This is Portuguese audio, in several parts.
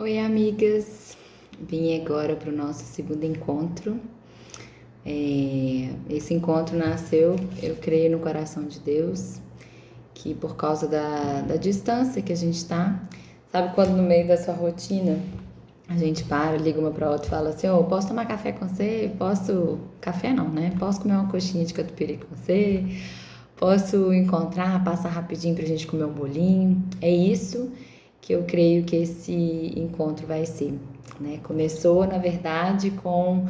Oi, amigas! Vim agora para o nosso segundo encontro. Esse encontro nasceu, eu creio no coração de Deus, que por causa da distância que a gente tá, sabe quando no meio da sua rotina a gente para, liga uma para outra e fala assim: "Ô, posso tomar café com você? Posso. Café não, né? Posso comer uma coxinha de catupiry com você? Posso encontrar, passar rapidinho pra gente comer um bolinho?" É isso que eu creio que esse encontro vai ser, né? Começou, na verdade, com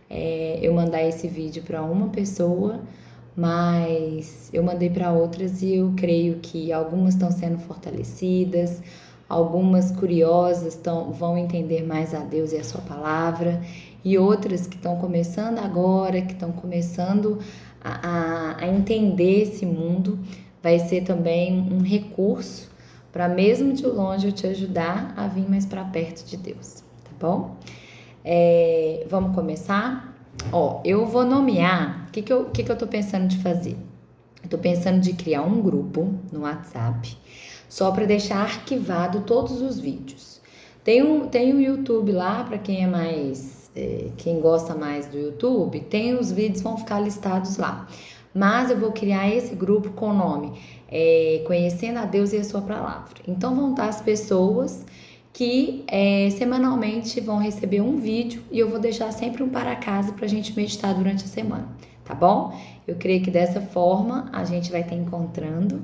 eu mandar esse vídeo para uma pessoa, mas eu mandei para outras e eu creio que algumas estão sendo fortalecidas, algumas curiosas vão entender mais a Deus e a sua palavra, e outras que estão começando agora, que estão começando a entender esse mundo, vai ser também um recurso para mesmo de longe eu te ajudar a vir mais para perto de Deus, tá bom? Vamos começar? Eu vou nomear, o que eu tô pensando de fazer? Eu tô pensando de criar um grupo no WhatsApp, só para deixar arquivado todos os vídeos. Tem um YouTube lá, para quem é mais, quem gosta mais do YouTube, tem os vídeos, vão ficar listados lá. Mas eu vou criar esse grupo com o nome Conhecendo a Deus e a Sua Palavra. Então vão estar as pessoas que semanalmente vão receber um vídeo e eu vou deixar sempre um para casa para a gente meditar durante a semana, tá bom? Eu creio que dessa forma a gente vai estar encontrando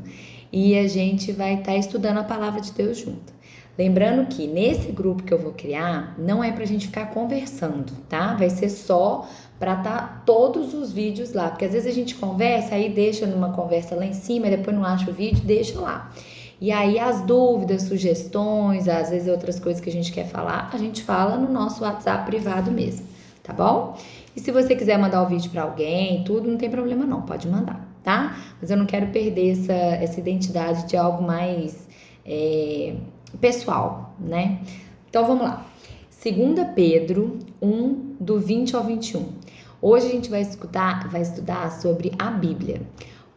e a gente vai estar estudando a palavra de Deus junto. Lembrando que nesse grupo que eu vou criar, não é pra gente ficar conversando, tá? Vai ser só para estar todos os vídeos lá, porque às vezes a gente conversa, aí deixa numa conversa lá em cima, e depois não acha o vídeo, deixa lá. E aí as dúvidas, sugestões, às vezes outras coisas que a gente quer falar, a gente fala no nosso WhatsApp privado mesmo, tá bom? E se você quiser mandar o vídeo para alguém, tudo, não tem problema não, pode mandar, tá? Mas eu não quero perder essa identidade de algo mais pessoal, né? Então vamos lá. 2 Pedro 1, do 20 ao 21. Hoje a gente vai estudar sobre a Bíblia.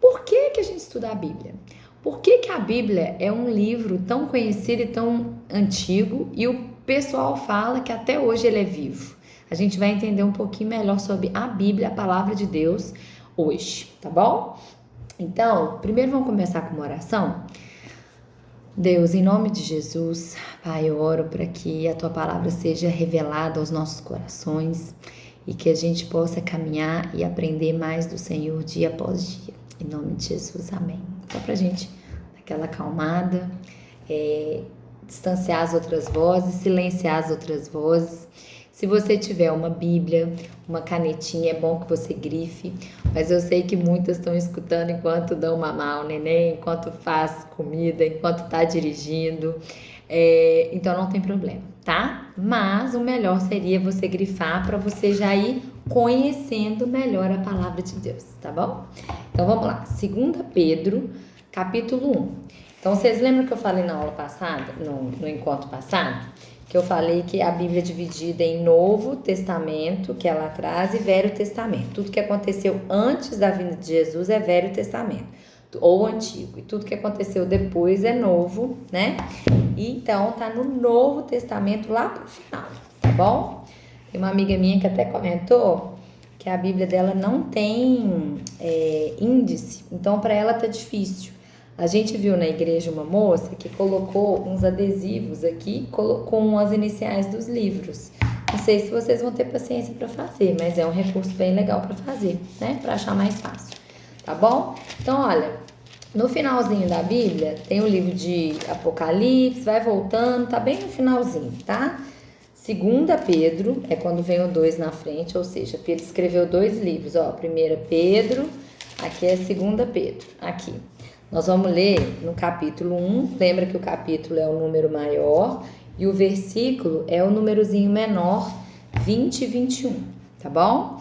Por que a gente estuda a Bíblia? Por que a Bíblia é um livro tão conhecido e tão antigo e o pessoal fala que até hoje ele é vivo? A gente vai entender um pouquinho melhor sobre a Bíblia, a palavra de Deus, hoje, tá bom? Então, primeiro vamos começar com uma oração. Deus, em nome de Jesus, Pai, eu oro para que a Tua palavra seja revelada aos nossos corações e que a gente possa caminhar e aprender mais do Senhor dia após dia. Em nome de Jesus, amém. Só para a gente dar aquela acalmada, distanciar as outras vozes, silenciar as outras vozes. Se você tiver uma Bíblia, uma canetinha, é bom que você grife, mas eu sei que muitas estão escutando enquanto dão mamar ao neném, enquanto faz comida, enquanto tá dirigindo, então não tem problema, tá? Mas o melhor seria você grifar para você já ir conhecendo melhor a palavra de Deus, tá bom? Então vamos lá, 2 Pedro, capítulo 1. Então vocês lembram que eu falei na aula passada, no encontro passado? Que eu falei que a Bíblia é dividida em Novo Testamento, que é lá atrás, e Velho Testamento. Tudo que aconteceu antes da vinda de Jesus é Velho Testamento, ou Antigo. E tudo que aconteceu depois é Novo, né? E então tá no Novo Testamento lá pro final, tá bom? Tem uma amiga minha que até comentou que a Bíblia dela não tem índice, então para ela tá difícil. A gente viu na igreja uma moça que colocou uns adesivos aqui com as iniciais dos livros. Não sei se vocês vão ter paciência para fazer, mas é um recurso bem legal para fazer, né? Para achar mais fácil, tá bom? Então, olha, no finalzinho da Bíblia tem o livro de Apocalipse, vai voltando, tá bem no finalzinho, tá? 2 Pedro é quando vem o 2 na frente, ou seja, Pedro escreveu 2 livros, ó, 1 Pedro, aqui é 2 Pedro, aqui. Nós vamos ler no capítulo 1, lembra que o capítulo é o número maior e o versículo é o númerozinho menor, 20 e 21, tá bom?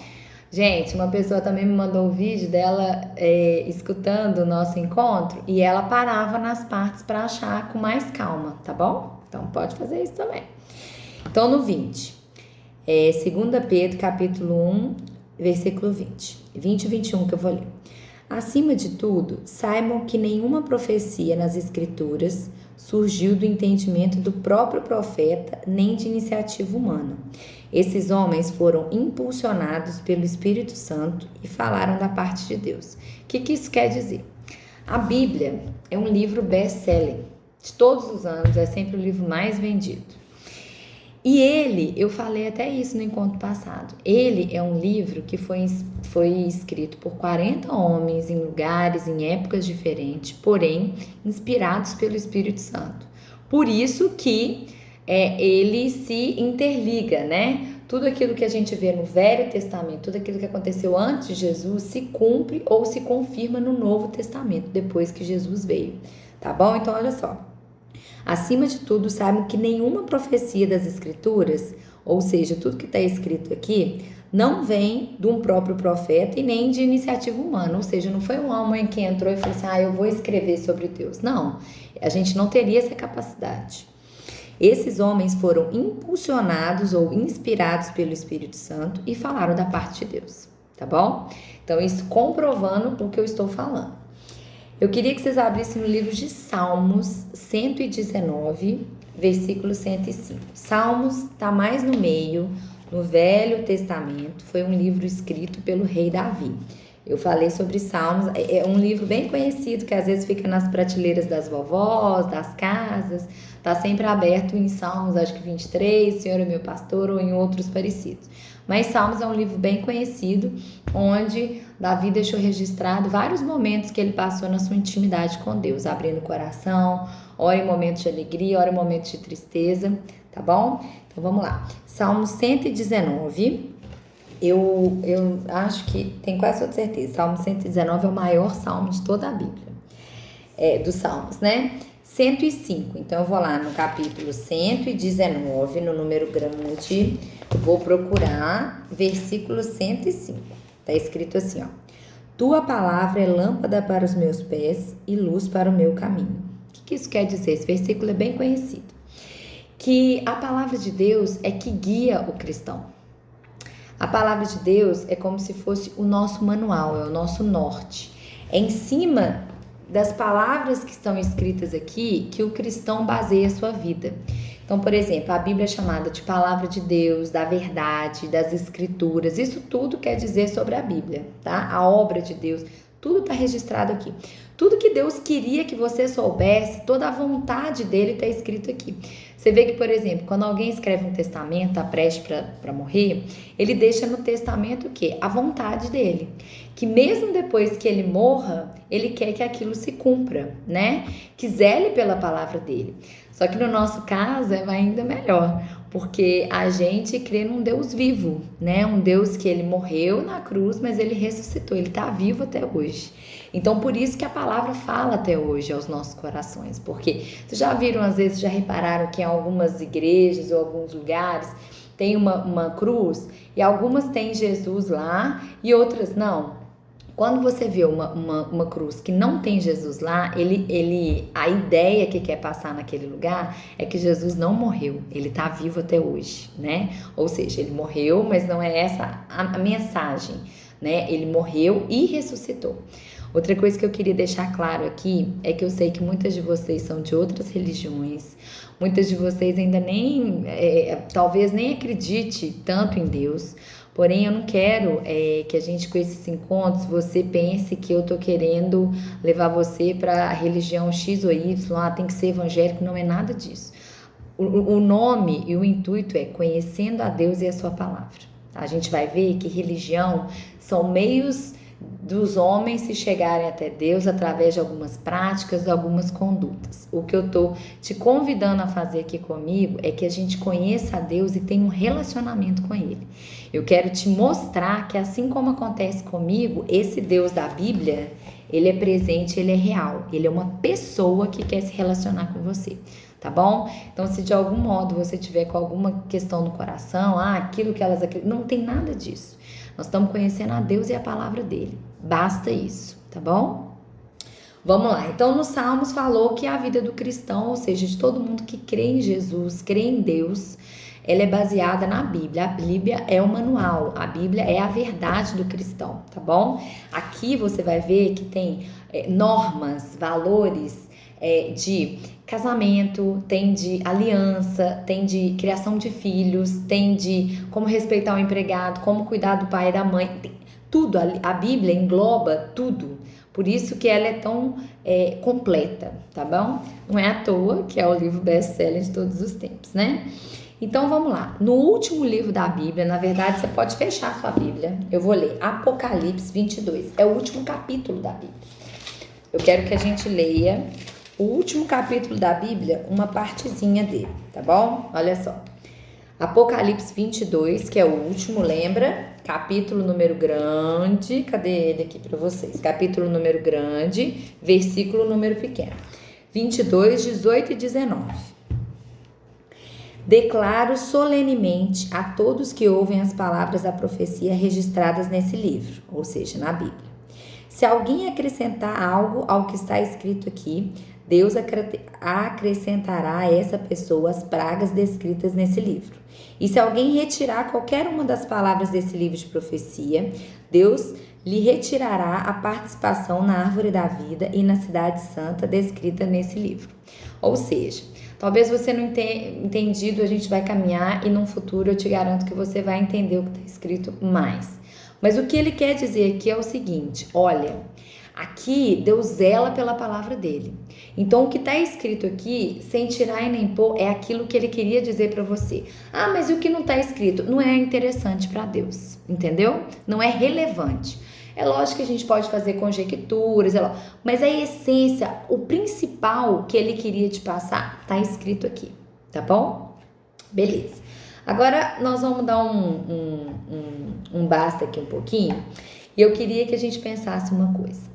Gente, uma pessoa também me mandou um vídeo dela escutando o nosso encontro e ela parava nas partes para achar com mais calma, tá bom? Então pode fazer isso também. Então no 20, 2 Pedro capítulo 1, versículo 20 e 21 que eu vou ler. Acima de tudo, saibam que nenhuma profecia nas Escrituras surgiu do entendimento do próprio profeta, nem de iniciativa humana. Esses homens foram impulsionados pelo Espírito Santo e falaram da parte de Deus. O que isso quer dizer? A Bíblia é um livro best-selling. De todos os anos, é sempre o livro mais vendido. E ele, eu falei até isso no encontro passado, ele é um livro que foi escrito por 40 homens em lugares, em épocas diferentes, porém inspirados pelo Espírito Santo. Por isso que ele se interliga, né? Tudo aquilo que a gente vê no Velho Testamento, tudo aquilo que aconteceu antes de Jesus se cumpre ou se confirma no Novo Testamento, depois que Jesus veio, tá bom? Então olha só. Acima de tudo, sabem que nenhuma profecia das Escrituras, ou seja, tudo que está escrito aqui, não vem de um próprio profeta e nem de iniciativa humana. Ou seja, não foi um homem que entrou e falou assim, eu vou escrever sobre Deus. Não, a gente não teria essa capacidade. Esses homens foram impulsionados ou inspirados pelo Espírito Santo e falaram da parte de Deus, tá bom? Então, isso comprovando o que eu estou falando. Eu queria que vocês abrissem no livro de Salmos 119, versículo 105. Salmos está mais no meio, no Velho Testamento. Foi um livro escrito pelo rei Davi. Eu falei sobre Salmos, é um livro bem conhecido, que às vezes fica nas prateleiras das vovós, das casas. Está sempre aberto em Salmos, acho que 23, Senhor é meu pastor, ou em outros parecidos. Mas Salmos é um livro bem conhecido, onde Davi deixou registrado vários momentos que ele passou na sua intimidade com Deus, abrindo o coração, ora em momentos de alegria, ora em momentos de tristeza, tá bom? Então vamos lá. Salmo 119, eu acho que, tenho quase toda certeza, Salmo 119 é o maior salmo de toda a Bíblia, dos salmos, né? 105, então eu vou lá no capítulo 119, no número grande, vou procurar versículo 105. Está escrito assim, ó. Tua palavra é lâmpada para os meus pés e luz para o meu caminho. O que isso quer dizer? Esse versículo é bem conhecido. Que a palavra de Deus é que guia o cristão. A palavra de Deus é como se fosse o nosso manual, é o nosso norte. É em cima das palavras que estão escritas aqui que o cristão baseia a sua vida. Então, por exemplo, a Bíblia é chamada de palavra de Deus, da verdade, das escrituras. Isso tudo quer dizer sobre a Bíblia, tá? A obra de Deus, tudo está registrado aqui. Tudo que Deus queria que você soubesse, toda a vontade dele está escrito aqui. Você vê que, por exemplo, quando alguém escreve um testamento, está prestes para morrer, ele deixa no testamento o quê? A vontade dele. Que mesmo depois que ele morra, ele quer que aquilo se cumpra, né? Que zele pela palavra dele. Só que no nosso caso é ainda melhor, porque a gente crê num Deus vivo, né? Um Deus que ele morreu na cruz, mas ele ressuscitou, ele está vivo até hoje. Então, por isso que a palavra fala até hoje aos nossos corações, porque vocês já viram, às vezes, já repararam que em algumas igrejas ou alguns lugares tem uma cruz e algumas têm Jesus lá e outras não. Quando você vê uma cruz que não tem Jesus lá, a ideia que quer passar naquele lugar é que Jesus não morreu, ele está vivo até hoje, né? Ou seja, ele morreu, mas não é essa a mensagem, né? Ele morreu e ressuscitou. Outra coisa que eu queria deixar claro aqui é que eu sei que muitas de vocês são de outras religiões, muitas de vocês ainda talvez nem acredite tanto em Deus, porém eu não quero que a gente com esses encontros você pense que eu tô querendo levar você para a religião X ou Y, tem que ser evangélico, não é nada disso. O nome e o intuito é conhecendo a Deus e a sua palavra. A gente vai ver que religião são meios dos homens se chegarem até Deus através de algumas práticas, algumas condutas. O que eu tô te convidando a fazer aqui comigo é que a gente conheça a Deus e tenha um relacionamento com Ele. Eu quero te mostrar que assim como acontece comigo, esse Deus da Bíblia, Ele é presente, Ele é real. Ele é uma pessoa que quer se relacionar com você. Tá bom? Então, se de algum modo você tiver com alguma questão no coração, aquilo que elas acreditam, não tem nada disso. Nós estamos conhecendo a Deus e a palavra dele. Basta isso, tá bom? Vamos lá. Então, nos Salmos falou que a vida do cristão, ou seja, de todo mundo que crê em Jesus, crê em Deus, ela é baseada na Bíblia. A Bíblia é o manual, a Bíblia é a verdade do cristão, tá bom? Aqui você vai ver que tem normas, valores de casamento, tem de aliança, tem de criação de filhos, tem de como respeitar o empregado, como cuidar do pai e da mãe, tudo. A Bíblia engloba tudo. Por isso que ela é tão completa, tá bom? Não é à toa que é o livro best-seller de todos os tempos, né? Então vamos lá. No último livro da Bíblia, na verdade, você pode fechar a sua Bíblia. Eu vou ler Apocalipse 22. É o último capítulo da Bíblia. Eu quero que a gente leia o último capítulo da Bíblia, uma partezinha dele, tá bom? Olha só. Apocalipse 22, que é o último, lembra? Capítulo número grande. Cadê ele aqui para vocês? Capítulo número grande, versículo número pequeno. 22, 18 e 19. Declaro solenemente a todos que ouvem as palavras da profecia registradas nesse livro, ou seja, na Bíblia. Se alguém acrescentar algo ao que está escrito aqui, Deus acrescentará a essa pessoa as pragas descritas nesse livro. E se alguém retirar qualquer uma das palavras desse livro de profecia, Deus lhe retirará a participação na árvore da vida e na cidade santa descrita nesse livro. Ou seja, talvez você não tenha entendido, a gente vai caminhar e num futuro eu te garanto que você vai entender o que está escrito mais. Mas o que ele quer dizer aqui é o seguinte, olha, aqui Deus zela pela palavra dele. Então o que está escrito aqui, sem tirar e nem pôr, é aquilo que ele queria dizer para você. Ah, mas e o que não está escrito? Não é interessante para Deus, entendeu? Não é relevante. É lógico que a gente pode fazer conjecturas, mas a essência, o principal que ele queria te passar, está escrito aqui, tá bom? Beleza. Agora nós vamos dar um basta aqui um pouquinho, e eu queria que a gente pensasse uma coisa.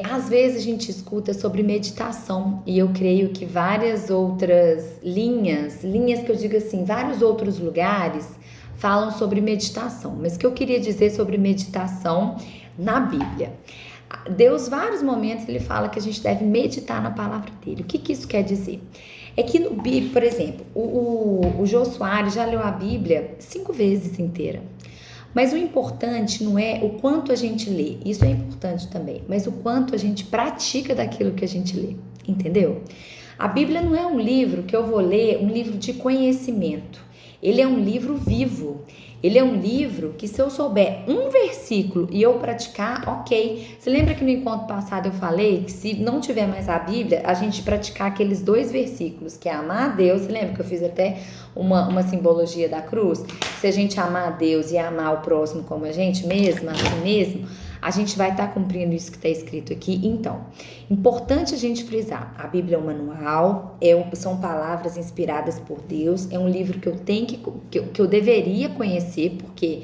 Às vezes a gente escuta sobre meditação, e eu creio que várias outras linhas que eu digo assim, vários outros lugares falam sobre meditação, mas o que eu queria dizer sobre meditação na Bíblia? Deus, vários momentos, ele fala que a gente deve meditar na palavra dele. O que isso quer dizer? É que no Bíblia, por exemplo, o Jô Soares já leu a Bíblia 5 vezes inteira. Mas o importante não é o quanto a gente lê, isso é importante também, mas o quanto a gente pratica daquilo que a gente lê, entendeu? A Bíblia não é um livro que eu vou ler, um livro de conhecimento. Ele é um livro vivo. Ele é um livro que, se eu souber um versículo e eu praticar, ok. Você lembra que no encontro passado eu falei que se não tiver mais a Bíblia, a gente praticar aqueles 2 versículos, que é amar a Deus. Você lembra que eu fiz até uma simbologia da cruz? Se a gente amar a Deus e amar o próximo como a gente mesmo, assim mesmo, a gente vai estar cumprindo isso que está escrito aqui. Então, importante a gente frisar, a Bíblia é um manual, são palavras inspiradas por Deus, é um livro que eu tenho que eu deveria conhecer, porque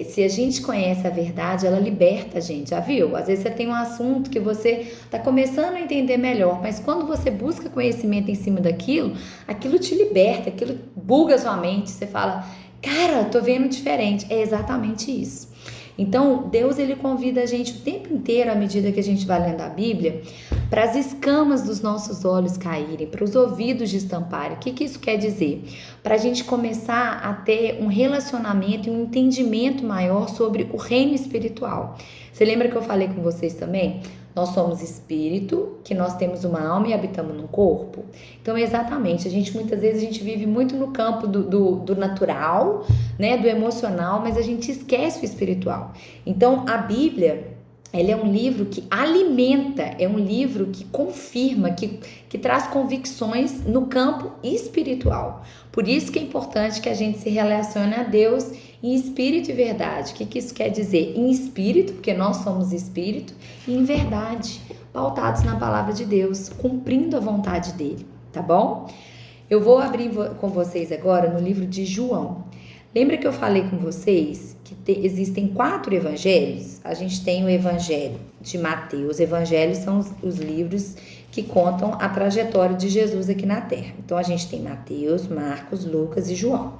se a gente conhece a verdade, ela liberta a gente, já viu? Às vezes você tem um assunto que você está começando a entender melhor, mas quando você busca conhecimento em cima daquilo, aquilo te liberta, aquilo buga a sua mente, você fala, cara, tô vendo diferente. É exatamente isso. Então, Deus, ele convida a gente o tempo inteiro, à medida que a gente vai lendo a Bíblia, para as escamas dos nossos olhos caírem, para os ouvidos destamparem. O que isso quer dizer? Para a gente começar a ter um relacionamento e um entendimento maior sobre o reino espiritual. Você lembra que eu falei com vocês também? Nós somos espírito, que nós temos uma alma e habitamos num corpo. Então, exatamente, muitas vezes a gente vive muito no campo do natural, né, do emocional, mas a gente esquece o espiritual. Então, a Bíblia, ela é um livro que alimenta, é um livro que confirma, que traz convicções no campo espiritual. Por isso que é importante que a gente se relacione a Deus em espírito e verdade. O que isso quer dizer? Em espírito, porque nós somos espírito, e em verdade, pautados na palavra de Deus, cumprindo a vontade dele, tá bom? Eu vou abrir com vocês agora no livro de João. Lembra que eu falei com vocês que existem 4 evangelhos? A gente tem o evangelho de Mateus. Evangelhos são os livros que contam a trajetória de Jesus aqui na Terra. Então, a gente tem Mateus, Marcos, Lucas e João.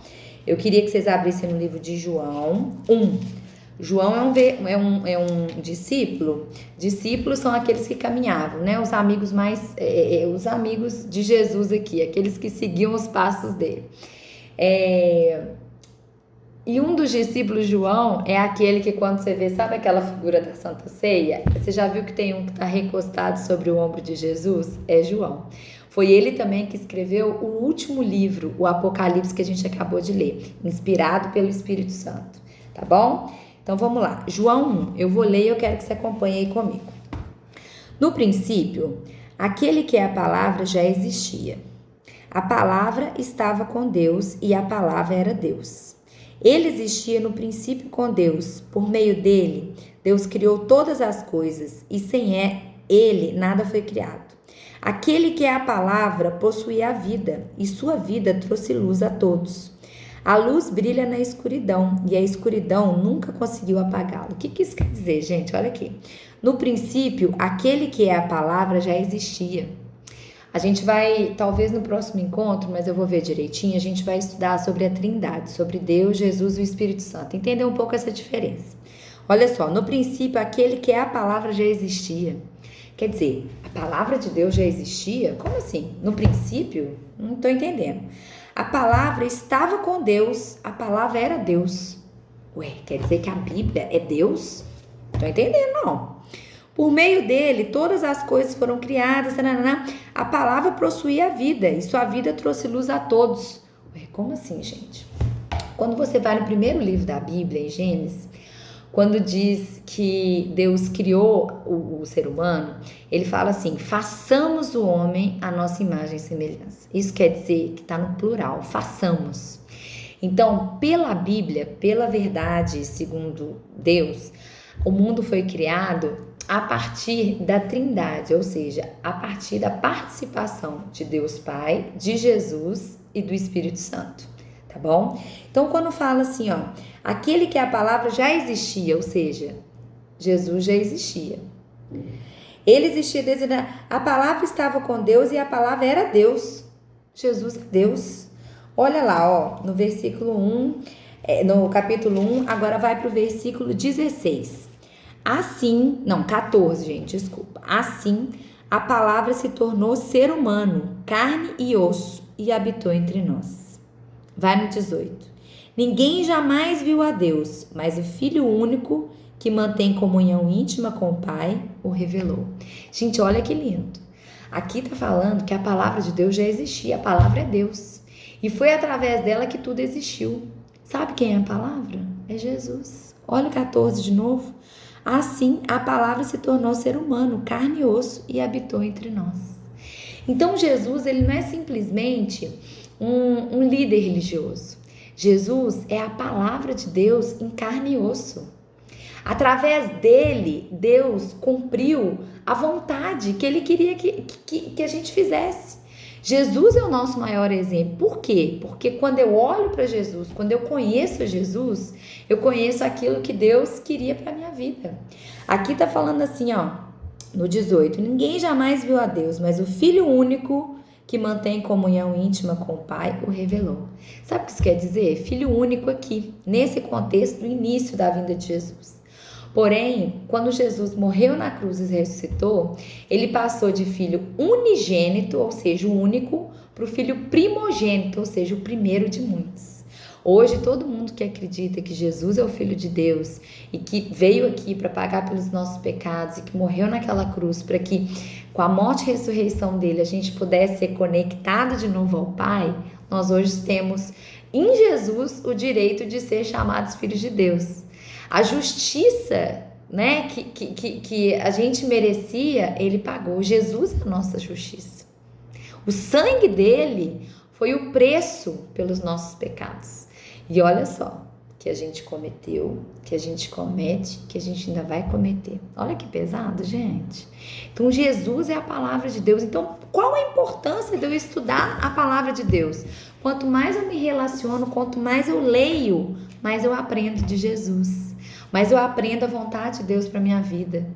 Eu queria que vocês abrissem no livro de João 1. João é um discípulo. Discípulos são aqueles que caminhavam, né? Os amigos os amigos de Jesus aqui, aqueles que seguiam os passos dele. E um dos discípulos, João, é aquele que quando você vê, sabe aquela figura da Santa Ceia? Você já viu que tem um que está recostado sobre o ombro de Jesus? É João. Foi ele também que escreveu o último livro, o Apocalipse, que a gente acabou de ler, inspirado pelo Espírito Santo, tá bom? Então vamos lá, João 1, eu vou ler e eu quero que você acompanhe aí comigo. No princípio, aquele que é a palavra já existia. A palavra estava com Deus e a palavra era Deus. Ele existia no princípio com Deus. Por meio dele, Deus criou todas as coisas e sem ele nada foi criado. Aquele que é a palavra possuía a vida e sua vida trouxe luz a todos. A luz brilha na escuridão e a escuridão nunca conseguiu apagá-lo. O que isso quer dizer, gente? Olha aqui. No princípio, aquele que é a palavra já existia. A gente vai, talvez no próximo encontro, mas eu vou ver direitinho, a gente vai estudar sobre a Trindade, sobre Deus, Jesus e o Espírito Santo. Entender um pouco essa diferença. Olha só, no princípio, aquele que é a palavra já existia. Quer dizer, a palavra de Deus já existia? Como assim? No princípio? Não estou entendendo. A palavra estava com Deus, a palavra era Deus. Ué, quer dizer que a Bíblia é Deus? Não estou entendendo, não. Por meio dele, todas as coisas foram criadas, a palavra possuía a vida, e sua vida trouxe luz a todos. Ué, como assim, gente? Quando você vai no primeiro livro da Bíblia, em Gênesis, quando diz que Deus criou o ser humano, ele fala assim, façamos o homem à nossa imagem e semelhança. Isso quer dizer que está no plural, façamos. Então, pela Bíblia, pela verdade, segundo Deus, o mundo foi criado a partir da Trindade, ou seja, a partir da participação de Deus Pai, de Jesus e do Espírito Santo, tá bom? Então, quando fala assim, ó, aquele que é a palavra já existia, ou seja, Jesus já existia. Ele existia desde a palavra estava com Deus e a palavra era Deus. Jesus é Deus. Olha lá, ó, no versículo 1, no capítulo 1, agora vai para o versículo 16. Assim, não, 14, gente, desculpa. Assim, a palavra se tornou ser humano, carne e osso, e habitou entre nós. Vai no 18. Ninguém jamais viu a Deus, mas o Filho único, que mantém comunhão íntima com o Pai, o revelou. Gente, olha que lindo. Aqui tá falando que a palavra de Deus já existia, a palavra é Deus. E foi através dela que tudo existiu. Sabe quem é a palavra? É Jesus. Olha o 14 de novo. Assim, a palavra se tornou ser humano, carne e osso, e habitou entre nós. Então, Jesus, ele não é simplesmente um líder religioso. Jesus é a palavra de Deus em carne e osso. Através dele, Deus cumpriu a vontade que ele queria que a gente fizesse. Jesus é o nosso maior exemplo. Por quê? Porque quando eu olho para Jesus, quando eu conheço Jesus, eu conheço aquilo que Deus queria para a minha vida. Aqui está falando assim, ó, no 18, ninguém jamais viu a Deus, mas o Filho único que mantém comunhão íntima com o Pai o revelou. Sabe o que isso quer dizer? Filho único aqui, nesse contexto do início da vinda de Jesus. Porém, quando Jesus morreu na cruz e ressuscitou, ele passou de filho unigênito, ou seja, o único, para o filho primogênito, ou seja, o primeiro de muitos. Hoje, todo mundo que acredita que Jesus é o Filho de Deus e que veio aqui para pagar pelos nossos pecados e que morreu naquela cruz para que, com a morte e ressurreição dele, a gente pudesse ser conectado de novo ao Pai, nós hoje temos em Jesus o direito de ser chamados filhos de Deus. A justiça, né, que a gente merecia, ele pagou. Jesus é a nossa justiça. O sangue dele foi o preço pelos nossos pecados. E olha só, que a gente cometeu, que a gente comete, que a gente ainda vai cometer. Olha que pesado, gente. Então, Jesus é a palavra de Deus. Então, qual a importância de eu estudar a palavra de Deus? Quanto mais eu me relaciono, quanto mais eu leio, mais eu aprendo de Jesus. Mas eu aprendo a vontade de Deus para minha vida.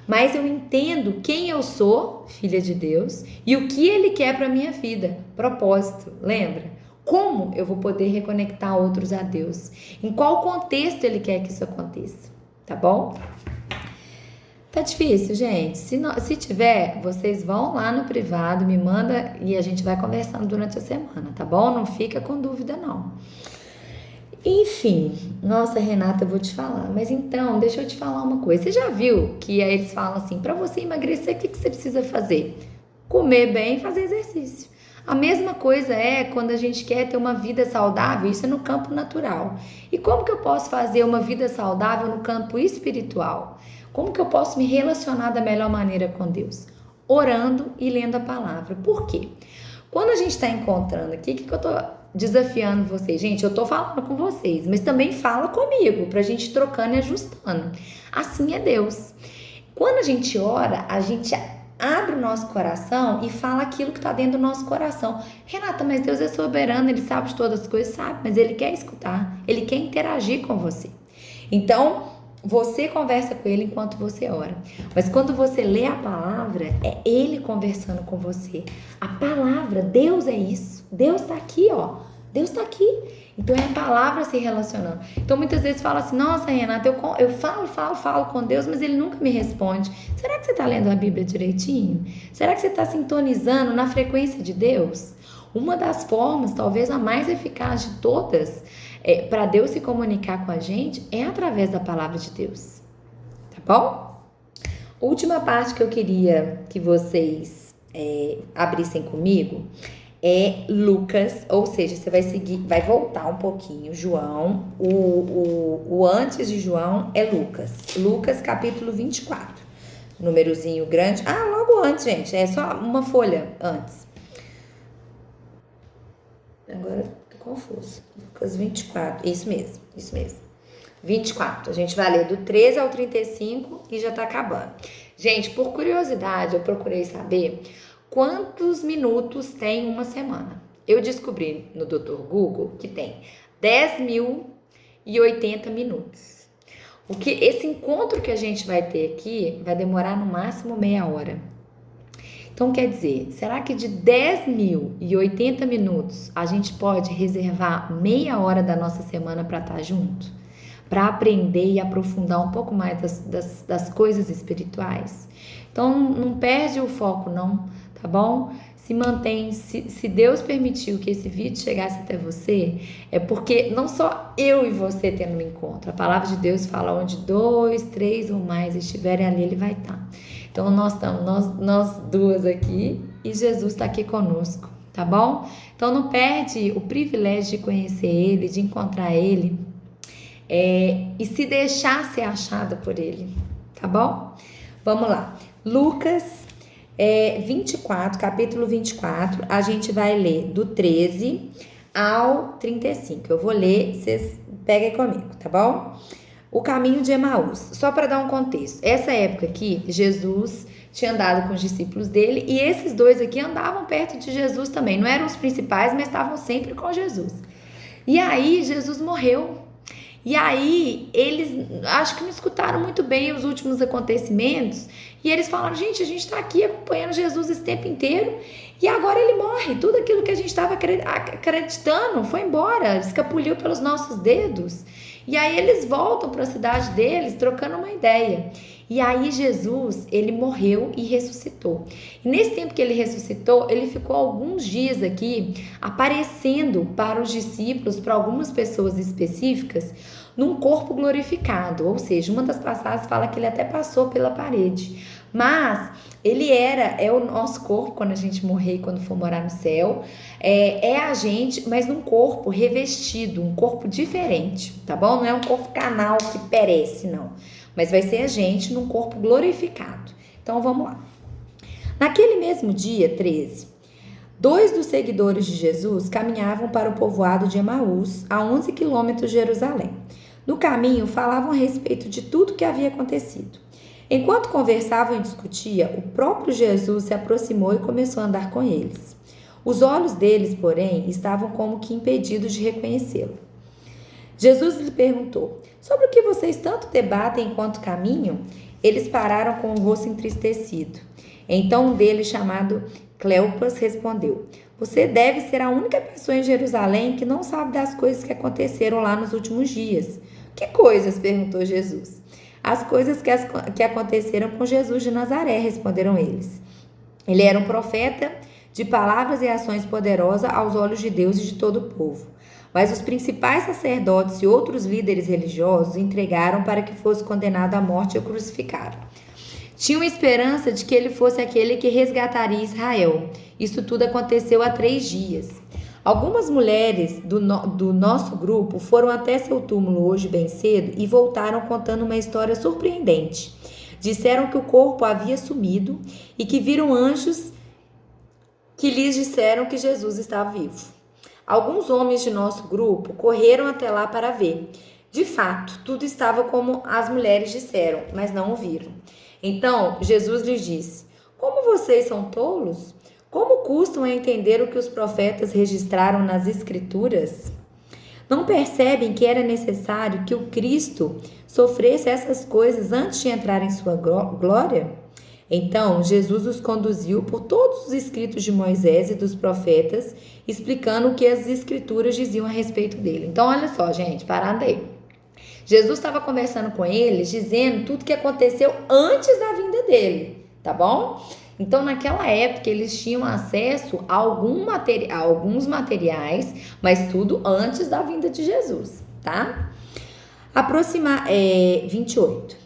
Mas eu entendo quem eu sou, filha de Deus, e o que Ele quer para minha vida. Propósito, lembra? Como eu vou poder reconectar outros a Deus? Em qual contexto Ele quer que isso aconteça? Tá bom? Tá difícil, gente? Se tiver, vocês vão lá no privado, me manda e a gente vai conversando durante a semana, tá bom? Não fica com dúvida, não. Enfim, nossa, Renata, eu vou te falar. Mas então, deixa eu te falar uma coisa. Você já viu que aí eles falam assim, para você emagrecer, o que você precisa fazer? comer bem e fazer exercício. A mesma coisa é quando a gente quer ter uma vida saudável, isso é no campo natural. E como que eu posso fazer uma vida saudável no campo espiritual? Como que eu posso me relacionar da melhor maneira com Deus? Orando e lendo a palavra. Por quê? Quando a gente está encontrando aqui, o que eu estou desafiando vocês? Gente, eu estou falando com vocês, mas também fala comigo, para a gente ir trocando e ajustando. Assim é Deus. Quando a gente ora, a gente abre o nosso coração e fala aquilo que está dentro do nosso coração. Renata, mas Deus é soberano, Ele sabe de todas as coisas, sabe, mas Ele quer escutar, Ele quer interagir com você. Então, você conversa com Ele enquanto você ora. Mas quando você lê a palavra, é Ele conversando com você. A palavra, Deus é isso. Deus está aqui, ó. Deus está aqui. Então é a palavra se relacionando. Então muitas vezes fala assim, nossa Renata, eu falo com Deus, mas Ele nunca me responde. Será que você está lendo a Bíblia direitinho? Será que você está sintonizando na frequência de Deus? Uma das formas, talvez a mais eficaz de todas, para Deus se comunicar com a gente, é através da palavra de Deus. Tá bom? Última parte que eu queria que vocês abrissem comigo é Lucas, ou seja, você vai voltar um pouquinho, João, o antes de João é Lucas. Lucas capítulo 24, númerozinho grande, logo antes, gente, é só uma folha antes. Agora tô confusa. Lucas 24, isso mesmo. 24, a gente vai ler do 13 ao 35 e já tá acabando. Gente, por curiosidade, eu procurei saber quantos minutos tem uma semana. Eu descobri no Dr. Google que tem 10.080 minutos. Esse encontro que a gente vai ter aqui vai demorar no máximo meia hora. Então, quer dizer, será que de 10.080 minutos a gente pode reservar meia hora da nossa semana para estar junto? Para aprender e aprofundar um pouco mais das coisas espirituais? Então, não perde o foco não, tá bom? Se mantém, se Deus permitiu que esse vídeo chegasse até você, é porque não só eu e você tendo um encontro, a palavra de Deus fala onde 2, 3 ou mais estiverem ali, Ele vai estar. Então, nós estamos, nós duas aqui e Jesus está aqui conosco, tá bom? Então, não perde o privilégio de conhecer Ele, de encontrar Ele e se deixar ser achada por Ele, tá bom? Vamos lá. Lucas 24, capítulo 24, a gente vai ler do 13 ao 35. Eu vou ler, vocês peguem comigo, tá bom? O caminho de Emaús. Só para dar um contexto. Essa época aqui, Jesus tinha andado com os discípulos dele e esses dois aqui andavam perto de Jesus também. Não eram os principais, mas estavam sempre com Jesus. E aí, Jesus morreu. E aí, eles acho que não escutaram muito bem os últimos acontecimentos e eles falaram, gente, a gente está aqui acompanhando Jesus esse tempo inteiro e agora ele morre. Tudo aquilo que a gente estava acreditando foi embora, escapuliu pelos nossos dedos. E aí eles voltam para a cidade deles trocando uma ideia. E aí Jesus, ele morreu e ressuscitou. E nesse tempo que ele ressuscitou, ele ficou alguns dias aqui aparecendo para os discípulos, para algumas pessoas específicas, num corpo glorificado. Ou seja, uma das passagens fala que ele até passou pela parede. Mas ele é o nosso corpo quando a gente morrer, quando for morar no céu. É a gente, mas num corpo revestido, um corpo diferente, tá bom? Não é um corpo carnal que perece, não. Mas vai ser a gente num corpo glorificado. Então, vamos lá. Naquele mesmo dia, 13, 2 dos seguidores de Jesus caminhavam para o povoado de Emaús, a 11 quilômetros de Jerusalém. No caminho, falavam a respeito de tudo que havia acontecido. Enquanto conversavam e discutiam, o próprio Jesus se aproximou e começou a andar com eles. Os olhos deles, porém, estavam como que impedidos de reconhecê-lo. Jesus lhe perguntou, sobre o que vocês tanto debatem enquanto caminham? Eles pararam com o rosto entristecido. Então um deles, chamado Cleopas, respondeu, você deve ser a única pessoa em Jerusalém que não sabe das coisas que aconteceram lá nos últimos dias. Que coisas? Perguntou Jesus. As coisas que aconteceram com Jesus de Nazaré, responderam eles. Ele era um profeta de palavras e ações poderosas aos olhos de Deus e de todo o povo. Mas os principais sacerdotes e outros líderes religiosos entregaram para que fosse condenado à morte e o crucificaram. Tinham esperança de que ele fosse aquele que resgataria Israel. Isso tudo aconteceu há 3 dias. Algumas mulheres do nosso grupo foram até seu túmulo hoje bem cedo e voltaram contando uma história surpreendente. Disseram que o corpo havia sumido e que viram anjos que lhes disseram que Jesus estava vivo. Alguns homens de nosso grupo correram até lá para ver. De fato, tudo estava como as mulheres disseram, mas não o viram. Então, Jesus lhes disse: como vocês são tolos? Como custam a entender o que os profetas registraram nas Escrituras? Não percebem que era necessário que o Cristo sofresse essas coisas antes de entrar em sua glória? Então, Jesus os conduziu por todos os escritos de Moisés e dos profetas, explicando o que as Escrituras diziam a respeito dele. Então, olha só, gente, parada aí. Jesus estava conversando com eles, dizendo tudo que aconteceu antes da vinda dele, tá bom? Então, naquela época, eles tinham acesso a alguns materiais, mas tudo antes da vinda de Jesus, tá? 28.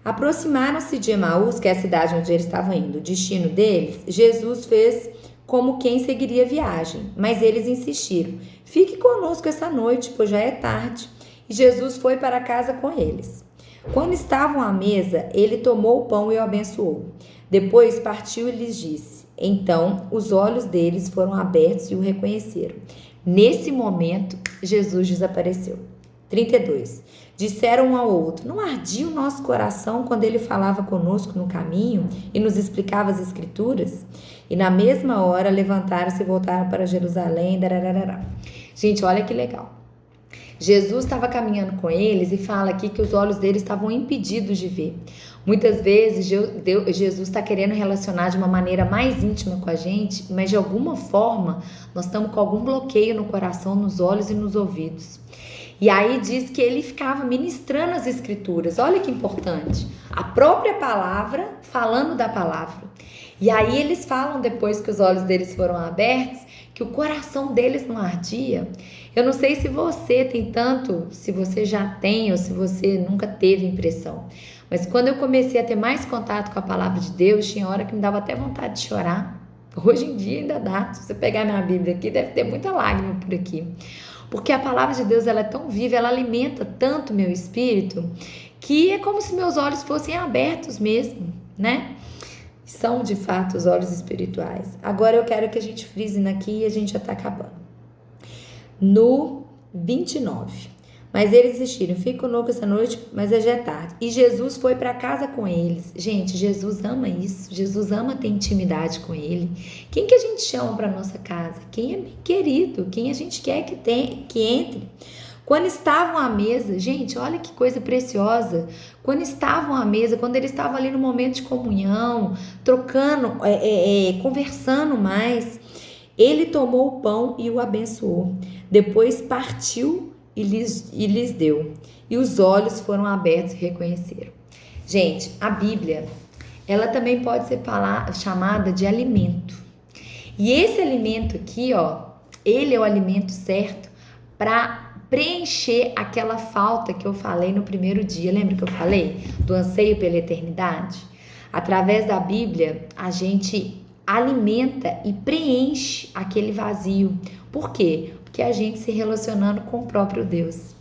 Aproximaram-se de Emaús, que é a cidade onde eles estavam indo, o destino deles. Jesus fez como quem seguiria a viagem, mas eles insistiram: fique conosco essa noite, pois já é tarde. E Jesus foi para casa com eles. Quando estavam à mesa, ele tomou o pão e o abençoou. Depois partiu e lhes disse. Então os olhos deles foram abertos e o reconheceram. Nesse momento, Jesus desapareceu. 32. Disseram um ao outro: não ardia o nosso coração quando ele falava conosco no caminho e nos explicava as Escrituras? E na mesma hora levantaram-se e voltaram para Jerusalém. Dararará. Gente, olha que legal. Jesus estava caminhando com eles e fala aqui que os olhos deles estavam impedidos de ver. Muitas vezes Jesus está querendo relacionar de uma maneira mais íntima com a gente, mas de alguma forma nós estamos com algum bloqueio no coração, nos olhos e nos ouvidos. E aí diz que ele ficava ministrando as Escrituras. Olha que importante. A própria palavra, falando da palavra. E aí eles falam, depois que os olhos deles foram abertos, que o coração deles não ardia. Eu não sei se você tem tanto, se você já tem ou se você nunca teve impressão. Mas quando eu comecei a ter mais contato com a palavra de Deus, tinha hora que me dava até vontade de chorar. Hoje em dia ainda dá. Se você pegar minha Bíblia aqui, deve ter muita lágrima por aqui. Porque a palavra de Deus, ela é tão viva, ela alimenta tanto meu espírito, que é como se meus olhos fossem abertos mesmo, né? São de fato os olhos espirituais. Agora eu quero que a gente frise aqui e a gente já tá acabando. No 29. Mas eles insistiram: fique conosco essa noite, mas já é tarde. E Jesus foi para casa com eles. Gente, Jesus ama isso. Jesus ama ter intimidade com ele. Quem que a gente chama para nossa casa? Quem é bem querido? Quem a gente quer que entre? Quando estavam à mesa, gente, olha que coisa preciosa. Quando estavam à mesa, quando eles estavam ali no momento de comunhão, trocando, conversando mais, ele tomou o pão e o abençoou. Depois partiu e lhes deu. E os olhos foram abertos e reconheceram. Gente, a Bíblia, ela também pode ser chamada de alimento. E esse alimento aqui, ó, ele é o alimento certo para preencher aquela falta que eu falei no primeiro dia. Lembra que eu falei do anseio pela eternidade? Através da Bíblia, a gente alimenta e preenche aquele vazio. Por quê? Porque a gente se relacionando com o próprio Deus.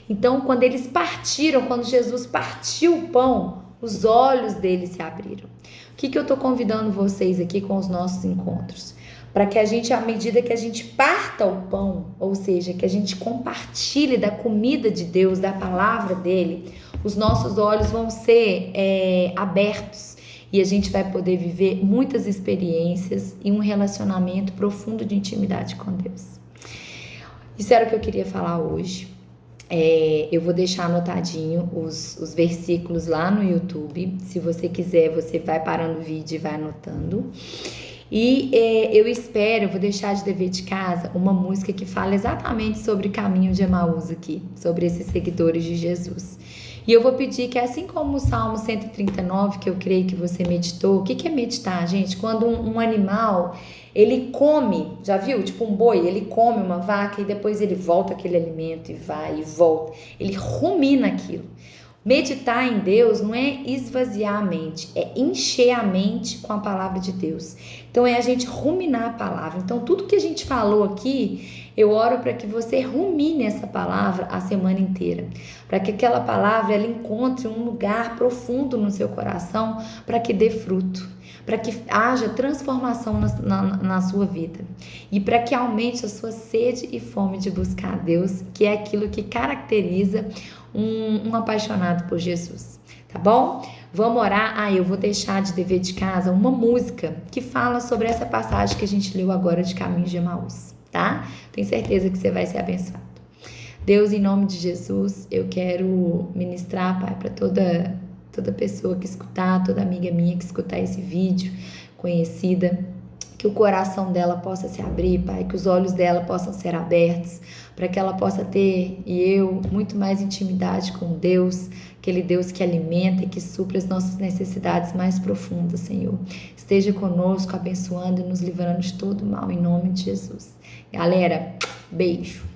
Então, quando eles partiram, quando Jesus partiu o pão, os olhos deles se abriram. O que eu estou convidando vocês aqui com os nossos encontros? Para que a gente, à medida que a gente parta o pão, ou seja, que a gente compartilhe da comida de Deus, da palavra dele, os nossos olhos vão ser abertos e a gente vai poder viver muitas experiências e um relacionamento profundo de intimidade com Deus. Isso era o que eu queria falar hoje. Eu vou deixar anotadinho os versículos lá no YouTube. Se você quiser, você vai parando o vídeo e vai anotando. E eu vou deixar de dever de casa uma música que fala exatamente sobre caminho de Emaús aqui, sobre esses seguidores de Jesus. E eu vou pedir que, assim como o Salmo 139, que eu creio que você meditou, o que é meditar, gente? Quando um animal, ele come, já viu? Tipo um boi, ele come uma vaca e depois ele volta aquele alimento e vai e volta. Ele rumina aquilo. Meditar em Deus não é esvaziar a mente, é encher a mente com a palavra de Deus. Então é a gente ruminar a palavra. Então tudo que a gente falou aqui, eu oro para que você rumine essa palavra a semana inteira, para que aquela palavra ela encontre um lugar profundo no seu coração, para que dê fruto, para que haja transformação na sua vida e para que aumente a sua sede e fome de buscar a Deus, que é aquilo que caracteriza um apaixonado por Jesus, tá bom? Vamos orar. Eu vou deixar de dever de casa uma música que fala sobre essa passagem que a gente leu agora de Caminho de Emaús, tá? Tenho certeza que você vai ser abençoado. Deus, em nome de Jesus, eu quero ministrar, Pai, para toda pessoa que escutar, toda amiga minha que escutar esse vídeo, conhecida, que o coração dela possa se abrir, Pai, que os olhos dela possam ser abertos, para que ela possa ter, muito mais intimidade com Deus, aquele Deus que alimenta e que supra as nossas necessidades mais profundas, Senhor. Esteja conosco, abençoando e nos livrando de todo mal, em nome de Jesus. Galera, beijo!